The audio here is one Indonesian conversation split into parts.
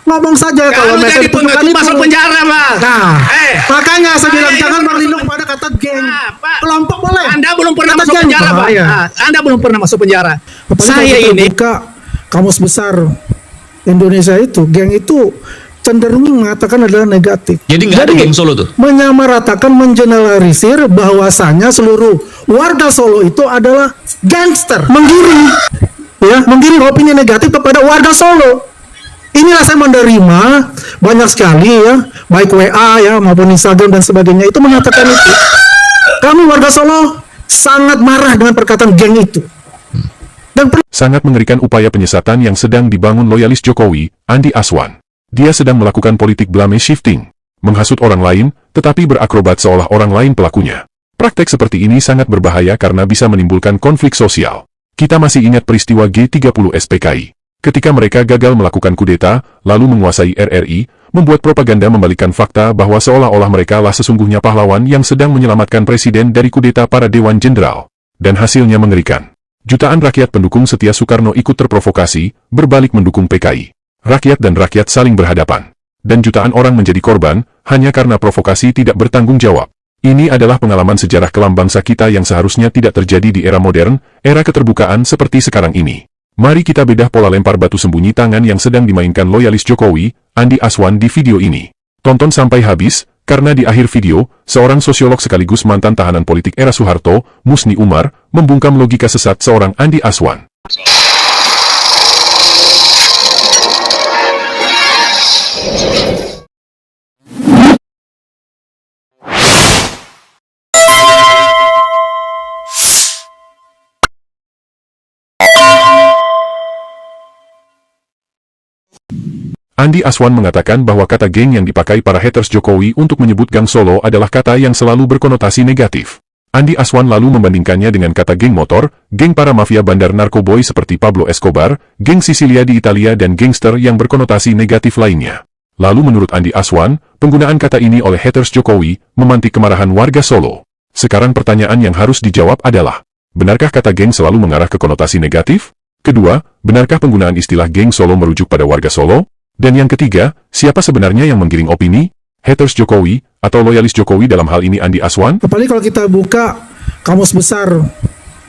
Ngomong saja kalau Kalau jadi tunjukkan pengecut masuk penjara, Bang. Nah, makanya saya bilang Saya jangan ini- berlindung pada kata geng. Pak. Kelompok boleh. Anda belum pernah Kata masuk geng penjara, Pak. bahaya. Nah, Anda belum pernah masuk penjara. Apalagi Saya kalau kita ini buka kamus besar Indonesia itu, geng itu cenderung mengatakan adalah negatif. Jadi nggak ada geng Solo tuh? Menyamaratakan, mengeneralisir bahwasanya seluruh warga Solo itu adalah gangster, menggiring, ya, menggiring opini negatif kepada warga Solo. Inilah saya menerima banyak sekali ya, baik WA ya maupun Instagram dan sebagainya itu mengatakan itu. Kami warga Solo sangat marah dengan perkataan geng itu. Dan Sangat mengerikan upaya penyesatan yang sedang dibangun loyalis Jokowi, Andi Aswan. Dia sedang melakukan politik blame shifting, menghasut orang lain, tetapi berakrobat seolah orang lain pelakunya. Praktek seperti ini sangat berbahaya karena bisa menimbulkan konflik sosial. Kita masih ingat peristiwa G30 SPKI. Ketika mereka gagal melakukan kudeta, lalu menguasai RRI, membuat propaganda membalikan fakta bahwa seolah-olah mereka lah sesungguhnya pahlawan yang sedang menyelamatkan presiden dari kudeta para Dewan Jenderal. Dan hasilnya mengerikan. Jutaan rakyat pendukung setia Soekarno ikut terprovokasi, berbalik mendukung PKI. Rakyat dan rakyat saling berhadapan. Dan jutaan orang menjadi korban, hanya karena provokasi tidak bertanggung jawab. Ini adalah pengalaman sejarah kelam bangsa kita yang seharusnya tidak terjadi di era modern, era keterbukaan seperti sekarang ini. Mari kita bedah pola lempar batu sembunyi tangan yang sedang dimainkan loyalis Jokowi, Andi Aswan di video ini. Tonton sampai habis, karena di akhir video, seorang sosiolog sekaligus mantan tahanan politik era Soeharto, Musni Umar, membungkam logika sesat seorang Andi Aswan. Andi Aswan mengatakan bahwa kata geng yang dipakai para haters Jokowi untuk menyebut Gang Solo adalah kata yang selalu berkonotasi negatif. Andi Aswan lalu membandingkannya dengan kata geng motor, geng para mafia bandar narkoboy seperti Pablo Escobar, geng Sisilia di Italia dan gangster yang berkonotasi negatif lainnya. Lalu menurut Andi Aswan, penggunaan kata ini oleh haters Jokowi memantik kemarahan warga Solo. Sekarang pertanyaan yang harus dijawab adalah, benarkah kata geng selalu mengarah ke konotasi negatif? Kedua, benarkah penggunaan istilah geng Solo merujuk pada warga Solo? Dan yang ketiga, siapa sebenarnya yang menggiring opini? Haters Jokowi, atau loyalis Jokowi dalam hal ini Andi Aswan? apalagi kalau kita buka kamus besar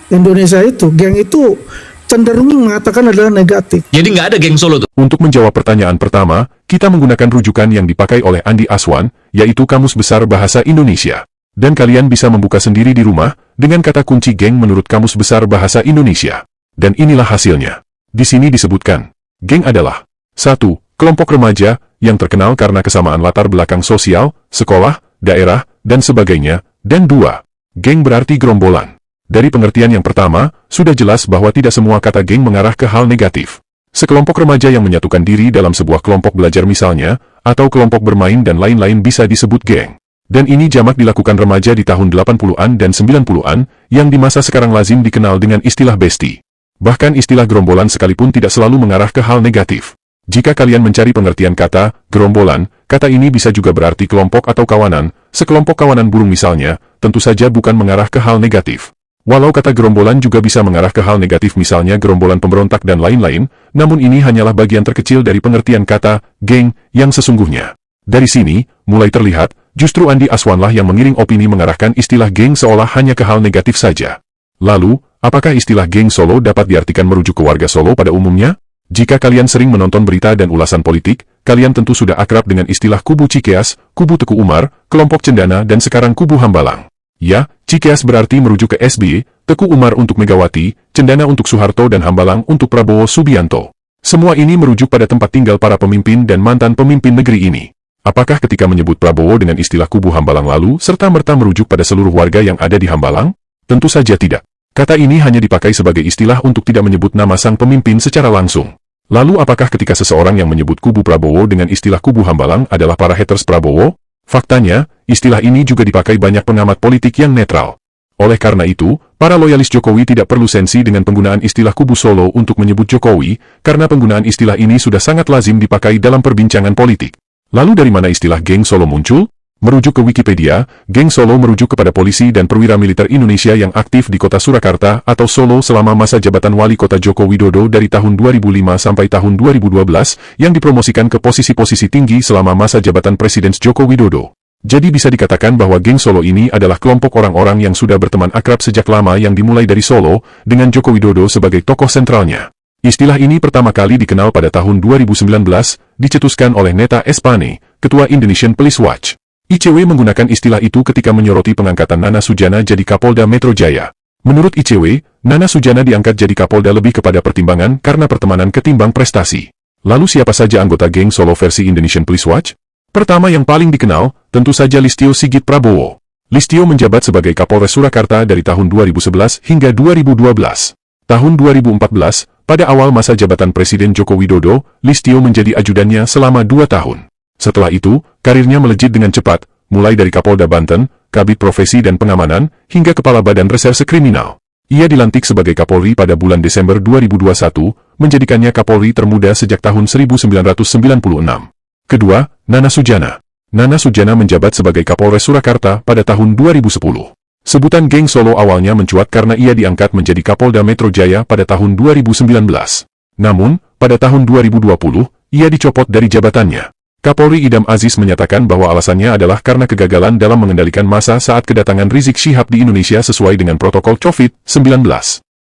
Indonesia itu, geng itu cenderung mengatakan adalah negatif. Jadi nggak ada geng Solo tuh? Untuk menjawab pertanyaan pertama, kita menggunakan rujukan yang dipakai oleh Andi Aswan, yaitu Kamus Besar Bahasa Indonesia. Dan kalian bisa membuka sendiri di rumah, dengan kata kunci geng menurut Kamus Besar Bahasa Indonesia. Dan inilah hasilnya. Di sini disebutkan, geng adalah 1. Kelompok remaja, yang terkenal karena kesamaan latar belakang sosial, sekolah, daerah, dan sebagainya. Dan 2. Geng berarti gerombolan. Dari pengertian yang pertama, sudah jelas bahwa tidak semua kata geng mengarah ke hal negatif. Sekelompok remaja yang menyatukan diri dalam sebuah kelompok belajar misalnya, atau kelompok bermain dan lain-lain bisa disebut geng. Dan ini jamak dilakukan remaja di tahun 80-an dan 90-an, yang di masa sekarang lazim dikenal dengan istilah besti. Bahkan istilah gerombolan sekalipun tidak selalu mengarah ke hal negatif. Jika kalian mencari pengertian kata gerombolan, kata ini bisa juga berarti kelompok atau kawanan, sekelompok kawanan burung misalnya, tentu saja bukan mengarah ke hal negatif. Walau kata gerombolan juga bisa mengarah ke hal negatif misalnya gerombolan pemberontak dan lain-lain, namun ini hanyalah bagian terkecil dari pengertian kata geng yang sesungguhnya. Dari sini, mulai terlihat, justru Andi Aswanlah yang mengiring opini mengarahkan istilah geng seolah hanya ke hal negatif saja. Lalu, apakah istilah geng Solo dapat diartikan merujuk ke warga Solo pada umumnya? Jika kalian sering menonton berita dan ulasan politik, kalian tentu sudah akrab dengan istilah kubu Cikeas, kubu Teku Umar, kelompok Cendana dan sekarang kubu Hambalang. Ya, Cikeas berarti merujuk ke SBY, Teku Umar untuk Megawati, Cendana untuk Soeharto dan Hambalang untuk Prabowo Subianto. Semua ini merujuk pada tempat tinggal para pemimpin dan mantan pemimpin negeri ini. Apakah ketika menyebut Prabowo dengan istilah kubu Hambalang lalu serta-merta merujuk pada seluruh warga yang ada di Hambalang? Tentu saja tidak. Kata ini hanya dipakai sebagai istilah untuk tidak menyebut nama sang pemimpin secara langsung. Lalu apakah ketika seseorang yang menyebut kubu Prabowo dengan istilah kubu Hambalang adalah para haters Prabowo? Faktanya, istilah ini juga dipakai banyak pengamat politik yang netral. Oleh karena itu, para loyalis Jokowi tidak perlu sensi dengan penggunaan istilah kubu Solo untuk menyebut Jokowi, karena penggunaan istilah ini sudah sangat lazim dipakai dalam perbincangan politik. Lalu dari mana istilah geng Solo muncul? Merujuk ke Wikipedia, Geng Solo merujuk kepada polisi dan perwira militer Indonesia yang aktif di kota Surakarta atau Solo selama masa jabatan wali kota Joko Widodo dari tahun 2005 sampai tahun 2012, yang dipromosikan ke posisi-posisi tinggi selama masa jabatan Presiden Joko Widodo. Jadi bisa dikatakan bahwa Geng Solo ini adalah kelompok orang-orang yang sudah berteman akrab sejak lama yang dimulai dari Solo, dengan Joko Widodo sebagai tokoh sentralnya. Istilah ini pertama kali dikenal pada tahun 2019, dicetuskan oleh Neta Espane, Ketua Indonesian Police Watch. ICW menggunakan istilah itu ketika menyoroti pengangkatan Nana Sujana jadi Kapolda Metro Jaya. Menurut ICW, Nana Sujana diangkat jadi Kapolda lebih kepada pertimbangan karena pertemanan ketimbang prestasi. Lalu siapa saja anggota Geng Solo versi Indonesian Police Watch? Pertama yang paling dikenal, tentu saja Listio Sigit Prabowo. Listio menjabat sebagai Kapolres Surakarta dari tahun 2011 hingga 2012. Tahun 2014, pada awal masa jabatan Presiden Joko Widodo, Listio menjadi ajudannya selama 2 tahun. Setelah itu, karirnya melejit dengan cepat, mulai dari Kapolda Banten, Kabid Profesi dan Pengamanan, hingga Kepala Badan Reserse Kriminal. Ia dilantik sebagai Kapolri pada bulan Desember 2021, menjadikannya Kapolri termuda sejak tahun 1996. Kedua, Nana Sujana. Nana Sujana menjabat sebagai Kapolres Surakarta pada tahun 2010. Sebutan Geng Solo awalnya mencuat karena ia diangkat menjadi Kapolda Metro Jaya pada tahun 2019. Namun, pada tahun 2020, ia dicopot dari jabatannya. Kapolri Idam Aziz menyatakan bahwa alasannya adalah karena kegagalan dalam mengendalikan massa saat kedatangan Rizik Syihab di Indonesia sesuai dengan protokol COVID-19.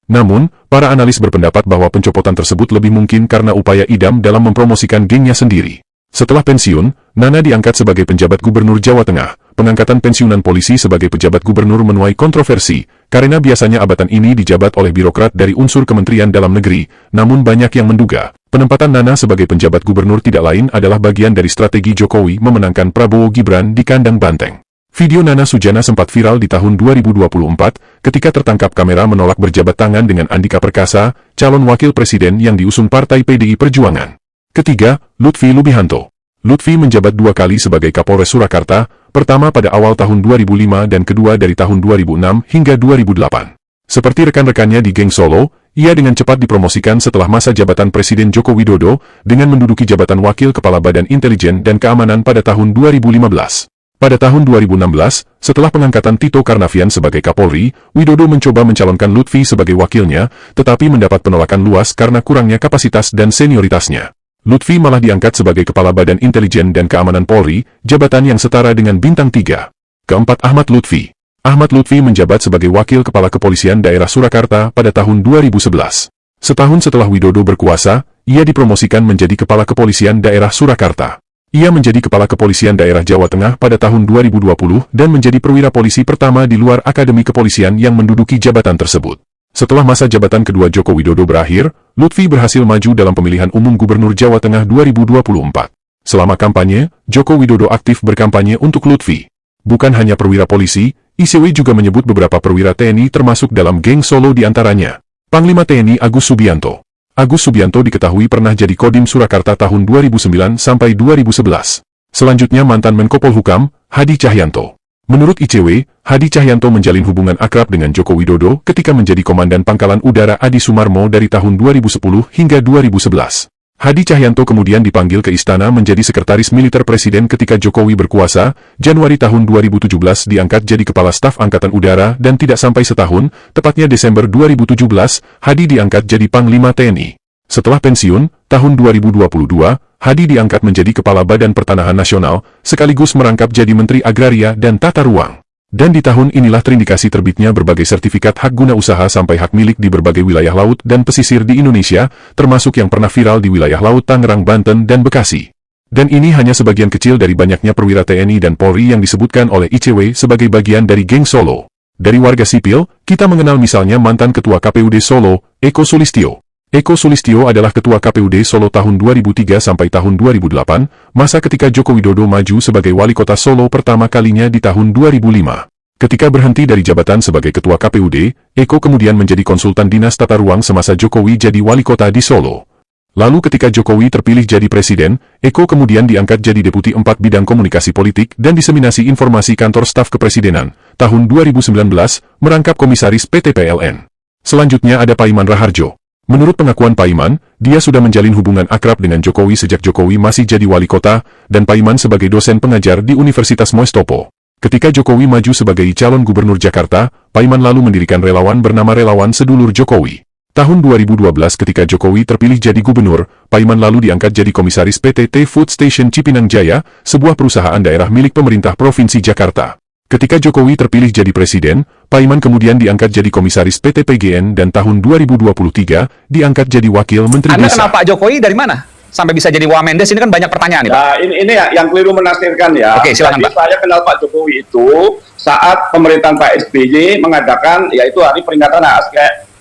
Namun, para analis berpendapat bahwa pencopotan tersebut lebih mungkin karena upaya Idam dalam mempromosikan gengnya sendiri. Setelah pensiun, Nana diangkat sebagai penjabat Gubernur Jawa Tengah. Pengangkatan pensiunan polisi sebagai pejabat gubernur menuai kontroversi, karena biasanya abatan ini dijabat oleh birokrat dari unsur Kementerian Dalam Negeri, namun banyak yang menduga, penempatan Nana sebagai penjabat gubernur tidak lain adalah bagian dari strategi Jokowi memenangkan Prabowo Gibran di kandang banteng. Video Nana Sujana sempat viral di tahun 2024, ketika tertangkap kamera menolak berjabat tangan dengan Andika Perkasa, calon wakil presiden yang diusung Partai PDI Perjuangan. Ketiga, Lutfi Lubihanto. Lutfi menjabat 2 kali sebagai Kapolres Surakarta, pertama pada awal tahun 2005 dan kedua dari tahun 2006 hingga 2008. Seperti rekan-rekannya di Geng Solo, ia dengan cepat dipromosikan setelah masa jabatan Presiden Joko Widodo dengan menduduki jabatan Wakil Kepala Badan Intelijen dan Keamanan pada tahun 2015. Pada tahun 2016, setelah pengangkatan Tito Karnavian sebagai Kapolri, Widodo mencoba mencalonkan Lutfi sebagai wakilnya, tetapi mendapat penolakan luas karena kurangnya kapasitas dan senioritasnya. Lutfi malah diangkat sebagai Kepala Badan Intelijen dan Keamanan Polri, jabatan yang setara dengan bintang 3. Keempat, Ahmad Lutfi. Ahmad Lutfi menjabat sebagai Wakil Kepala Kepolisian Daerah Surakarta pada tahun 2011. Setahun setelah Widodo berkuasa, ia dipromosikan menjadi Kepala Kepolisian Daerah Surakarta. Ia menjadi Kepala Kepolisian Daerah Jawa Tengah pada tahun 2020 dan menjadi perwira polisi pertama di luar Akademi Kepolisian yang menduduki jabatan tersebut. Setelah masa jabatan kedua Joko Widodo berakhir, Lutfi berhasil maju dalam pemilihan umum Gubernur Jawa Tengah 2024. Selama kampanye, Joko Widodo aktif berkampanye untuk Lutfi. Bukan hanya perwira polisi, ICW juga menyebut beberapa perwira TNI termasuk dalam Geng Solo di antaranya. Panglima TNI Agus Subianto. Agus Subianto diketahui pernah jadi Kodim Surakarta tahun 2009 sampai 2011. Selanjutnya mantan Menko Polhukam, Hadi Cahyanto. Menurut ICW, Hadi Cahyanto menjalin hubungan akrab dengan Joko Widodo ketika menjadi Komandan Pangkalan Udara Adi Sumarmo dari tahun 2010 hingga 2011. Hadi Cahyanto kemudian dipanggil ke istana menjadi Sekretaris Militer Presiden ketika Jokowi berkuasa. Januari tahun 2017 diangkat jadi Kepala Staf Angkatan Udara dan tidak sampai setahun, tepatnya Desember 2017, Hadi diangkat jadi Panglima TNI. Setelah pensiun, tahun 2022, Hadi diangkat menjadi Kepala Badan Pertanahan Nasional, sekaligus merangkap jadi Menteri Agraria dan Tata Ruang. Dan di tahun inilah terindikasi terbitnya berbagai sertifikat hak guna usaha sampai hak milik di berbagai wilayah laut dan pesisir di Indonesia, termasuk yang pernah viral di wilayah laut Tangerang, Banten, dan Bekasi. Dan ini hanya sebagian kecil dari banyaknya perwira TNI dan Polri yang disebutkan oleh ICW sebagai bagian dari Geng Solo. Dari warga sipil, kita mengenal misalnya mantan Ketua KPUD Solo, Eko Sulistyo. Eko Sulistyo adalah Ketua KPUD Solo tahun 2003 sampai tahun 2008, masa ketika Joko Widodo maju sebagai Wali Kota Solo pertama kalinya di tahun 2005. Ketika berhenti dari jabatan sebagai Ketua KPUD, Eko kemudian menjadi konsultan Dinas Tata Ruang semasa Jokowi jadi Wali Kota di Solo. Lalu ketika Jokowi terpilih jadi Presiden, Eko kemudian diangkat jadi Deputi 4 Bidang Komunikasi Politik dan Diseminasi Informasi Kantor Staf Kepresidenan. Tahun 2019, merangkap Komisaris PT PLN. Selanjutnya ada Paiman Raharjo. Menurut pengakuan Paiman, dia sudah menjalin hubungan akrab dengan Jokowi sejak Jokowi masih jadi wali kota, dan Paiman sebagai dosen pengajar di Universitas Mostopo. Ketika Jokowi maju sebagai calon gubernur Jakarta, Paiman lalu mendirikan relawan bernama Relawan Sedulur Jokowi. Tahun 2012 ketika Jokowi terpilih jadi gubernur, Paiman lalu diangkat jadi komisaris PT T Food Station Cipinang Jaya, sebuah perusahaan daerah milik pemerintah Provinsi Jakarta. Ketika Jokowi terpilih jadi presiden, Paiman kemudian diangkat jadi komisaris PT PGN dan tahun 2023 diangkat jadi wakil menteri Anda desa. kenal Pak Jokowi dari mana? Sampai bisa jadi Wamendes, ini kan banyak pertanyaan nih, Pak. Nah, ini yang keliru menafsirkan ya. Oke, silakan, Jadi Pak. saya kenal Pak Jokowi itu saat pemerintahan Pak SBY mengadakan yaitu hari peringatan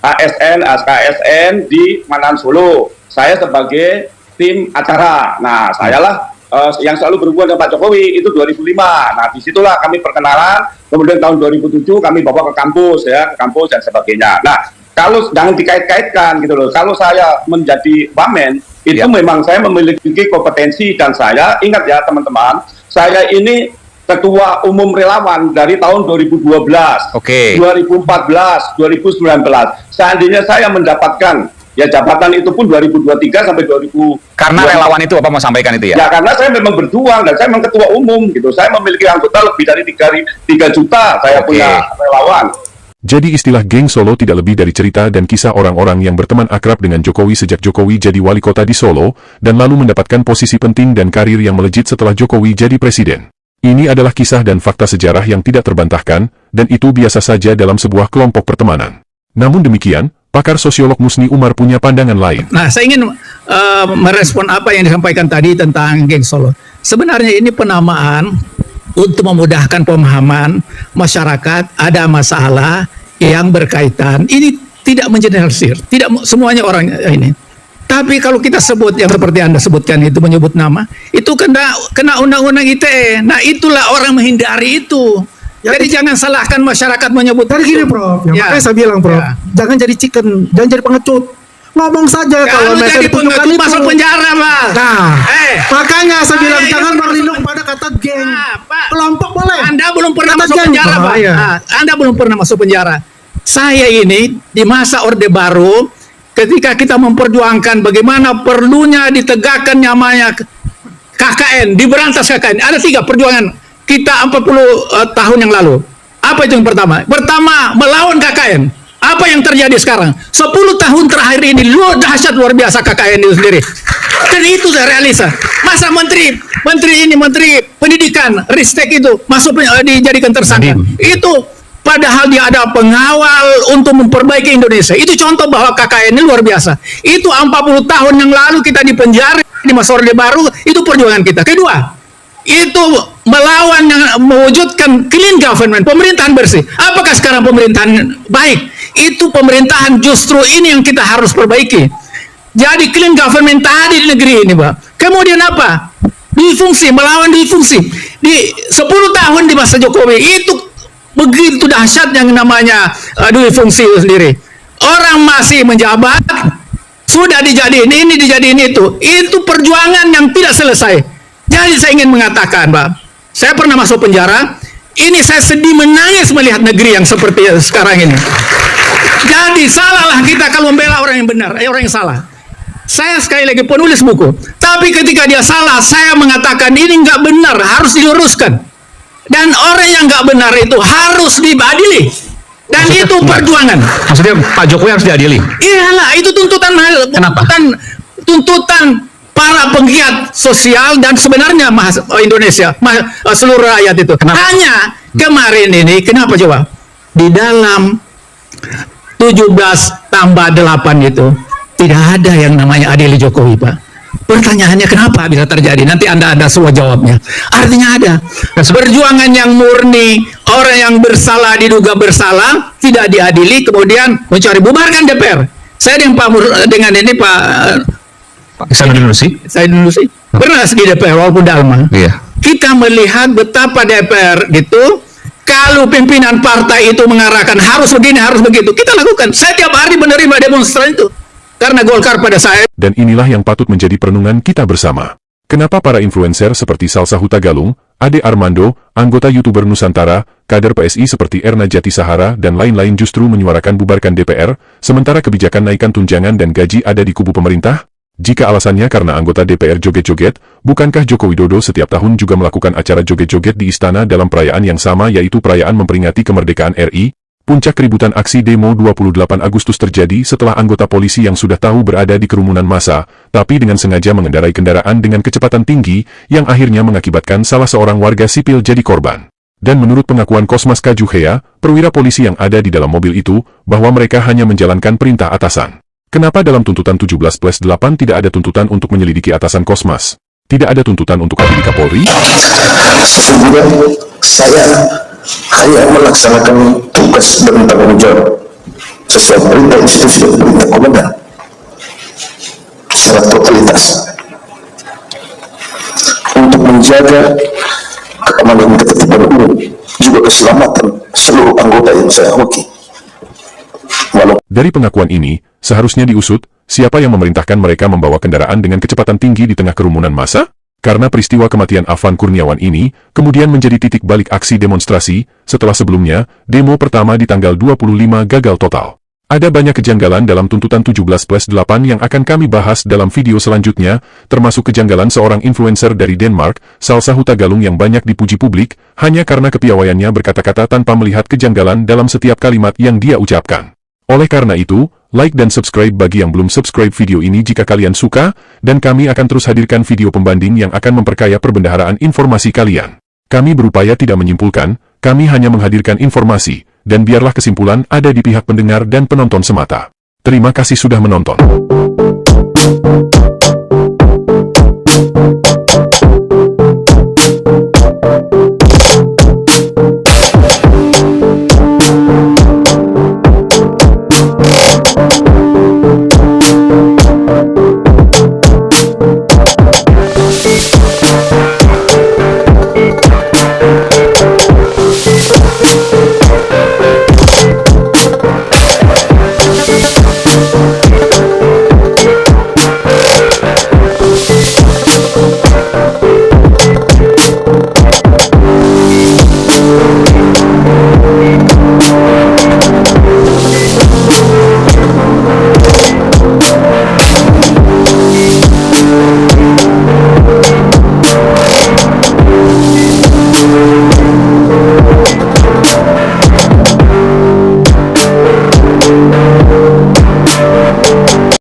ASN di Manan Solo. Saya sebagai tim acara. Nah, sayalah yang selalu berhubungan dengan Pak Jokowi itu 2005. Nah, disitulah kami perkenalan. Kemudian tahun 2007 kami bawa ke kampus dan sebagainya. Nah, kalau jangan dikait-kaitkan gitu loh. Kalau saya menjadi wamen itu memang saya memiliki kompetensi dan saya ingat ya teman-teman, saya ini ketua umum relawan dari tahun 2012, Oke. 2014, 2019. Seandainya saya mendapatkan ya jabatan itu pun 2023 sampai 2000. Karena relawan itu Bapak mau sampaikan itu ya? Ya karena saya memang berjuang dan saya memang ketua umum gitu. Saya memiliki anggota lebih dari 3 juta saya punya relawan. Jadi istilah geng Solo tidak lebih dari cerita dan kisah orang-orang yang berteman akrab dengan Jokowi sejak Jokowi jadi wali kota di Solo, dan lalu mendapatkan posisi penting dan karir yang melejit setelah Jokowi jadi presiden. Ini adalah kisah dan fakta sejarah yang tidak terbantahkan, dan itu biasa saja dalam sebuah kelompok pertemanan. Namun demikian, pakar sosiolog Musni Umar punya pandangan lain. Nah, saya ingin merespon apa yang disampaikan tadi tentang geng Solo. Sebenarnya ini penamaan untuk memudahkan pemahaman masyarakat ada masalah yang berkaitan. Ini tidak mengeneralisir, tidak semuanya orang ini. Tapi kalau kita sebut yang seperti Anda sebutkan itu menyebut nama, itu kena undang-undang ITE. Nah, itulah orang menghindari itu. Ya, Jadi jangan salahkan masyarakat menyebut Tadi gini, Prof. Ya, makanya saya bilang, Prof. Ya. Jangan jadi chicken, jangan jadi pengecut. Ngomong saja kalau Kalau mereka jadi ditunjukkan pengecut itu. masuk penjara, Pak. Nah, makanya saya bilang Pak, jangan ini berlindung pada kata geng. Nah, Pak. Kelompok boleh. Anda belum pernah Kata masuk geng penjara, Pak. bahaya. Nah, Anda belum pernah masuk penjara. Saya ini di masa Orde Baru, ketika kita memperjuangkan bagaimana perlunya ditegakkan namanya KKN, diberantas KKN. Ada 3 perjuangan kita 40 tahun yang lalu. Apa itu yang pertama? Pertama, melawan KKN. Apa yang terjadi sekarang? 10 tahun terakhir ini dahsyat luar biasa KKN itu sendiri. Dan itu sudah realisa. Masa menteri pendidikan, Ristek itu masuk dijadikan tersangka. Itu padahal dia ada pengawal untuk memperbaiki Indonesia. Itu contoh bahwa KKN ini luar biasa. Itu 40 tahun yang lalu kita di penjara di masa Orde Baru, itu perjuangan kita. Kedua, itu melawan yang mewujudkan clean government, pemerintahan bersih. Apakah sekarang pemerintahan baik? Itu pemerintahan justru ini yang kita harus perbaiki. Jadi clean government tadi di negeri ini, Pak. Kemudian apa? Difungsi, melawan difungsi. Di 10 tahun di masa Jokowi itu begitu dahsyat yang namanya difungsi itu sendiri. Orang masih menjabat, sudah dijadiin ini, dijadiin itu. Itu perjuangan yang tidak selesai. Jadi saya ingin mengatakan, Pak, saya pernah masuk penjara. Ini saya sedih menangis melihat negeri yang seperti sekarang ini. Jadi salahlah kita kalau membela orang yang benar, orang yang salah. Saya sekali lagi penulis buku. Tapi ketika dia salah, saya mengatakan ini nggak benar, harus diluruskan. Dan orang yang nggak benar itu harus diadili. Dan itu perjuangan. Maksudnya Pak Jokowi harus diadili? Iyalah, itu tuntutan Kenapa? tuntutan para penggiat sosial dan sebenarnya Indonesia, seluruh rakyat itu. Kenapa? Hanya kemarin ini, kenapa coba? Di dalam 17 tambah 8 itu tidak ada yang namanya adili Jokowi, Pak. Pertanyaannya kenapa bisa terjadi? Nanti Anda ada semua jawabnya. Artinya ada perjuangan yang murni, orang yang bersalah diduga bersalah, tidak diadili, kemudian mencari bubarkan DPR. Saya dengan ini Pak Saya dulu sih. saya dulu sih pernah di DPR walaupun Dalma. Iya. Kita melihat betapa DPR gitu, kalau pimpinan partai itu mengarahkan harus begini, harus begitu, kita lakukan. Saya tiap hari menerima demonstran itu karena Golkar pada saya. Dan inilah yang patut menjadi perenungan kita bersama. Kenapa para influencer seperti Salsa Hutagalung, Ade Armando, anggota YouTuber Nusantara, kader PSI seperti Erna Jati Sahara dan lain-lain justru menyuarakan bubarkan DPR, sementara kebijakan naikkan tunjangan dan gaji ada di kubu pemerintah? Jika alasannya karena anggota DPR joget-joget, bukankah Joko Widodo setiap tahun juga melakukan acara joget-joget di istana dalam perayaan yang sama yaitu perayaan memperingati kemerdekaan RI? Puncak keributan aksi demo 28 Agustus terjadi setelah anggota polisi yang sudah tahu berada di kerumunan massa, tapi dengan sengaja mengendarai kendaraan dengan kecepatan tinggi, yang akhirnya mengakibatkan salah seorang warga sipil jadi korban. Dan menurut pengakuan Kosmas Kajuhea, perwira polisi yang ada di dalam mobil itu, bahwa mereka hanya menjalankan perintah atasan. Kenapa dalam tuntutan 17+8 tidak ada tuntutan untuk menyelidiki atasan Kosmas? Tidak ada tuntutan untuk hadir di Kapolri? Sesungguhnya saya hanya melaksanakan tugas dan tanggung jawab sesuai perintah institusi dan perintah komandan secara totalitas untuk menjaga keamanan dan ketertiban umum juga keselamatan seluruh anggota yang saya hoki. Dari pengakuan ini, seharusnya diusut, siapa yang memerintahkan mereka membawa kendaraan dengan kecepatan tinggi di tengah kerumunan massa? Karena peristiwa kematian Afan Kurniawan ini, kemudian menjadi titik balik aksi demonstrasi, setelah sebelumnya, demo pertama di tanggal 25 gagal total. Ada banyak kejanggalan dalam tuntutan 17+8 yang akan kami bahas dalam video selanjutnya, termasuk kejanggalan seorang influencer dari Denmark, Salsa Hutagalung yang banyak dipuji publik, hanya karena kepiawaiannya berkata-kata tanpa melihat kejanggalan dalam setiap kalimat yang dia ucapkan. Oleh karena itu, like dan subscribe bagi yang belum subscribe video ini jika kalian suka, dan kami akan terus hadirkan video pembanding yang akan memperkaya perbendaharaan informasi kalian. Kami berupaya tidak menyimpulkan, kami hanya menghadirkan informasi, dan biarlah kesimpulan ada di pihak pendengar dan penonton semata. Terima kasih sudah menonton.